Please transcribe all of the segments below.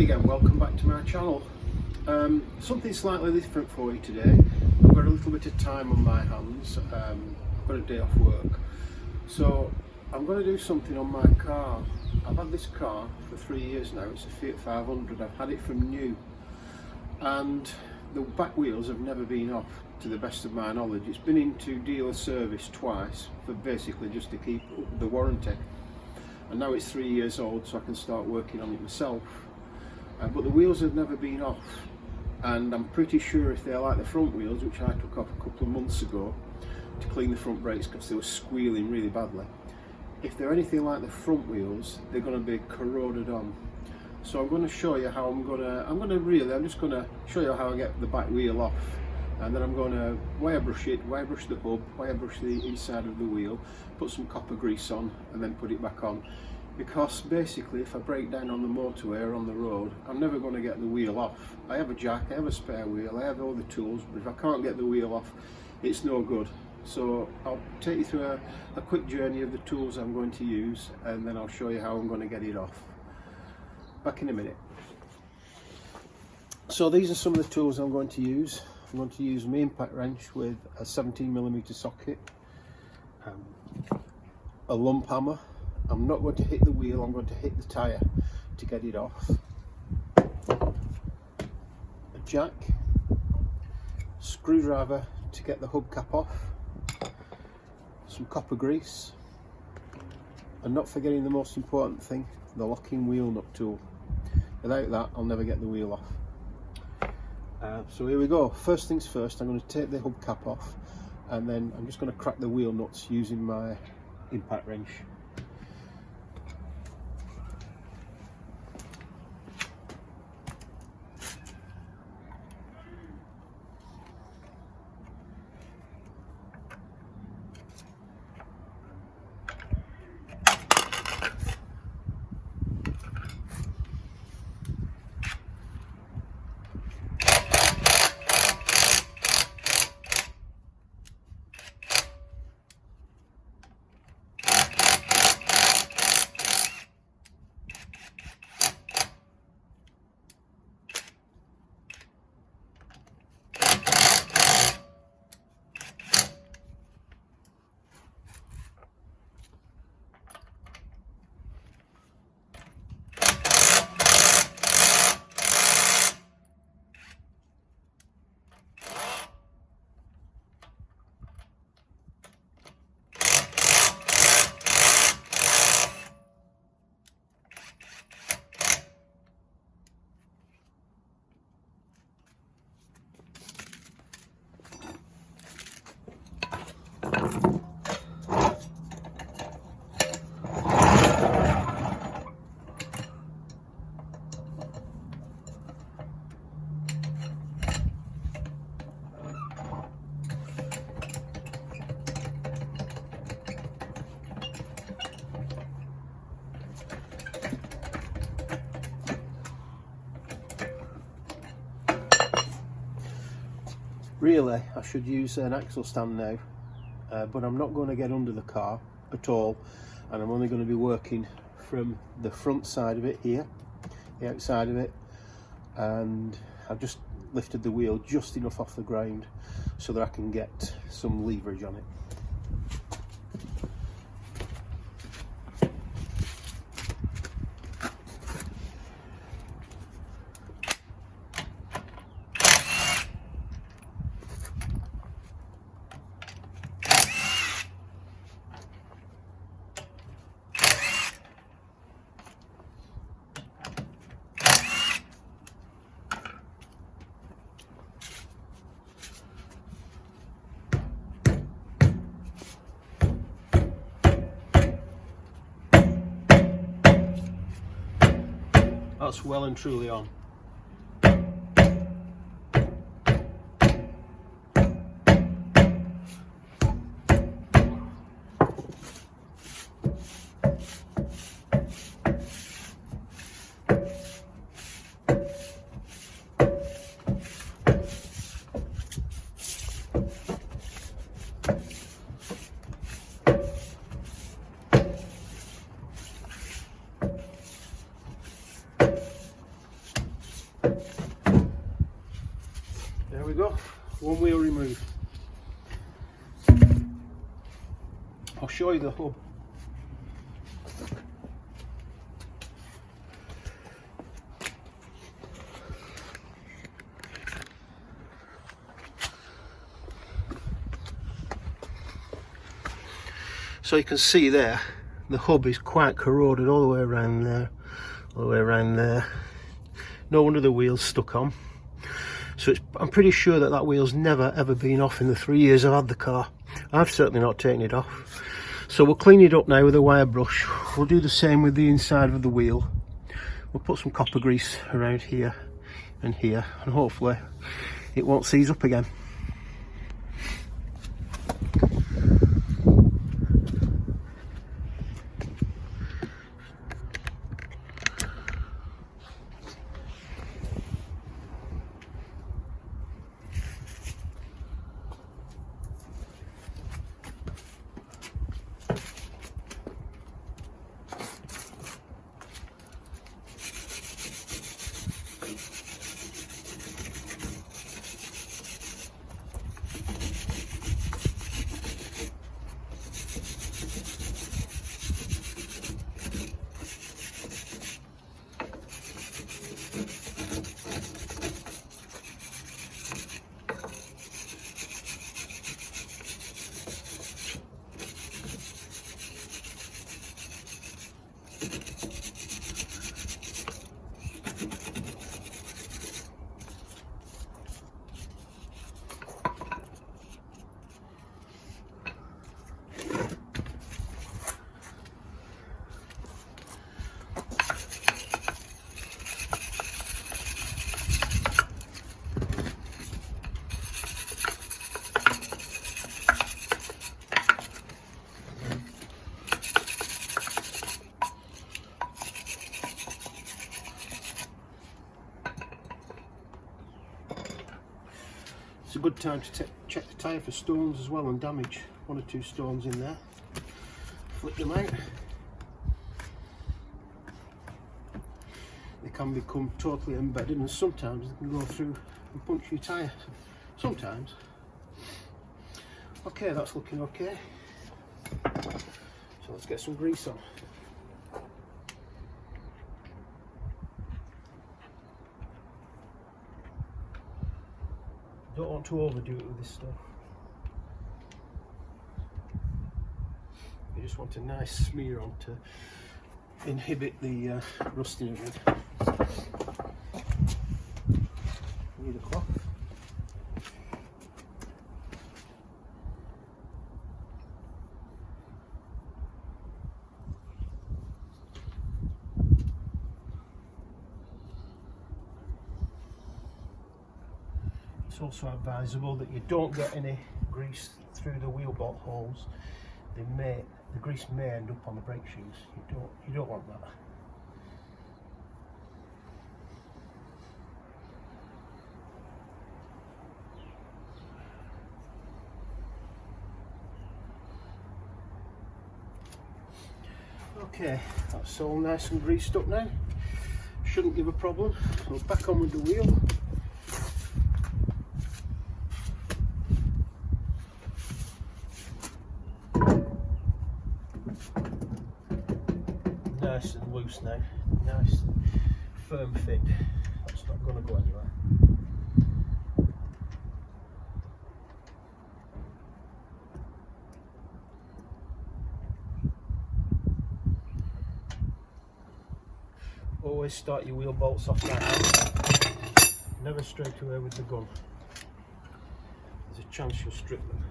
again, welcome back to my channel. Something slightly different for you today. I've got a little bit of time on my hands. I've got a day off work, so I'm going to do something on my car. I've had this car for 3 years now. It's a Fiat 500. I've had it from new, and the back wheels have never been off, to the best of my knowledge. It's been into dealer service twice, for basically just to keep up the warranty, and now it's 3 years old, so I can start working on it myself. But the wheels have never been off, and I'm pretty sure if they're like the front wheels, which I took off a couple of months ago to clean the front brakes because they were squealing really badly, if they're anything like the front wheels, they're going to be corroded on. So I'm going to show you how I'm just going to show you how I get the back wheel off, and then I'm going to wire brush it, wire brush the hub, wire brush the inside of the wheel, put some copper grease on, and then put it back on. Because basically, if I break down on the motorway or on the road, I'm never going to get the wheel off. I have a jack, I have a spare wheel, I have all the tools, but if I can't get the wheel off, it's no good. So I'll take you through a quick journey of the tools I'm going to use, and then I'll show you how I'm going to get it off. Back in a minute. So these are some of the tools I'm going to use. I'm going to use my impact wrench with a 17mm socket, a lump hammer. I'm not going to hit the wheel, I'm going to hit the tyre to get it off. A jack, screwdriver to get the hubcap off, some copper grease, and not forgetting the most important thing, the locking wheel nut tool. Without that, I'll never get the wheel off. So here we go. First things first, I'm going to take the hubcap off, and then I'm just going to crack the wheel nuts using my impact wrench. Really, I should use an axle stand now, but I'm not going to get under the car at all, and I'm only going to be working from the front side of it here, the outside of it, and I've just lifted the wheel just enough off the ground so that I can get some leverage on it. That's well and truly on. one wheel removed. I'll show you the hub. So you can see there, the hub is quite corroded all the way around there, all the way around there. No wonder the wheel's stuck on. So I'm pretty sure that that wheel's never ever been off in the 3 years I've had the car. I've certainly not taken it off. So we'll clean it up now with a wire brush. We'll do the same with the inside of the wheel. We'll put some copper grease around here and here, and hopefully it won't seize up again. It's a good time to check the tyre for stones as well and damage. 1 or 2 stones in there. Flip them out. They can become totally embedded, and sometimes they can go through and punch your tyre. Sometimes. Okay, that's looking okay. So let's get some grease on. Don't want to overdo it with this stuff. You just want a nice smear on to inhibit the rusting of it. Need a cloth. It's also advisable that you don't get any grease through the wheel bolt holes. The grease may end up on the brake shoes. You don't want that. Okay, that's all nice and greased up now. Shouldn't give a problem. So back on with the wheel. Nice and loose now, nice firm fit. That's not going to go anywhere. Always start your wheel bolts off like that. Never straight away with the gun. There's a chance you'll strip them.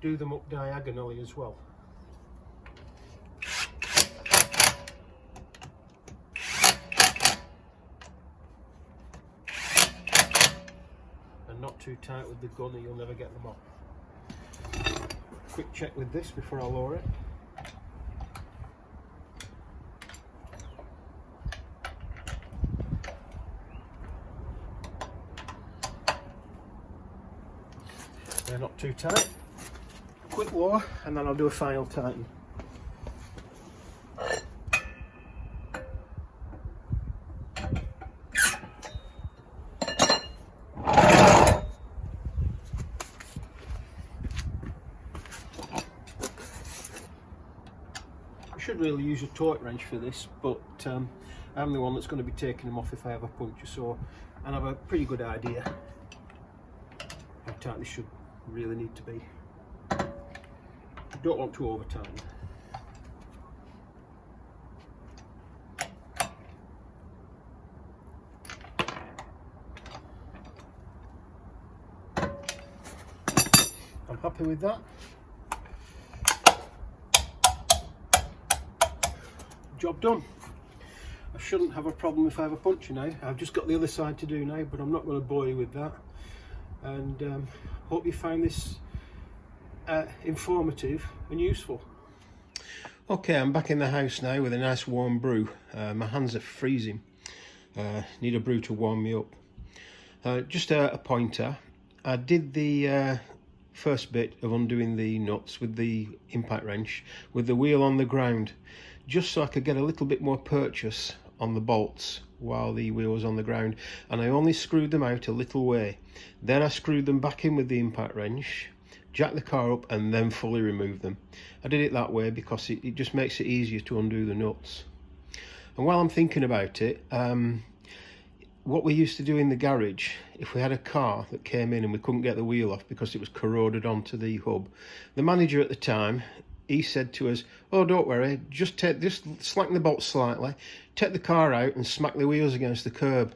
Do them up diagonally as well. And not too tight with the gun or you'll never get them off. Quick check with this before I lower it. They're not too tight. Quick lower, and then I'll do a final tighten. I should really use a torque wrench for this, but I'm the one that's going to be taking them off if I have a puncture, so I have a pretty good idea how tight this should really need to be. Don't want to over tighten. I'm happy with that. Job done. I shouldn't have a problem if I have a puncture now. I've just got the other side to do now, but I'm not going to bore you with that. And hope you find this informative and useful. Okay, I'm back in the house now with a nice warm brew. My hands are freezing. Need a brew to warm me up. Just a pointer. I did the first bit of undoing the nuts with the impact wrench with the wheel on the ground, just so I could get a little bit more purchase on the bolts while the wheel was on the ground, and I only screwed them out a little way. Then I screwed them back in with the impact wrench, jacked the car up, and then fully removed them. I did it that way because it just makes it easier to undo the nuts. And while I'm thinking about it, what we used to do in the garage, if we had a car that came in and we couldn't get the wheel off because it was corroded onto the hub, the manager at the time, he said to us, "Oh, don't worry, just slacken the bolts slightly, take the car out and smack the wheels against the curb."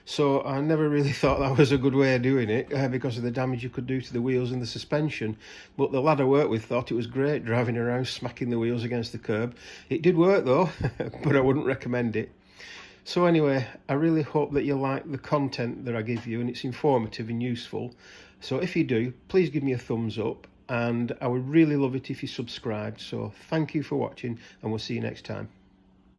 So I never really thought that was a good way of doing it because of the damage you could do to the wheels and the suspension. But the lad I worked with thought it was great driving around smacking the wheels against the curb. It did work though, but I wouldn't recommend it. So anyway, I really hope that you like the content that I give you and it's informative and useful. So if you do, please give me a thumbs up, and I would really love it if you subscribed. So thank you for watching, and we'll see you next time.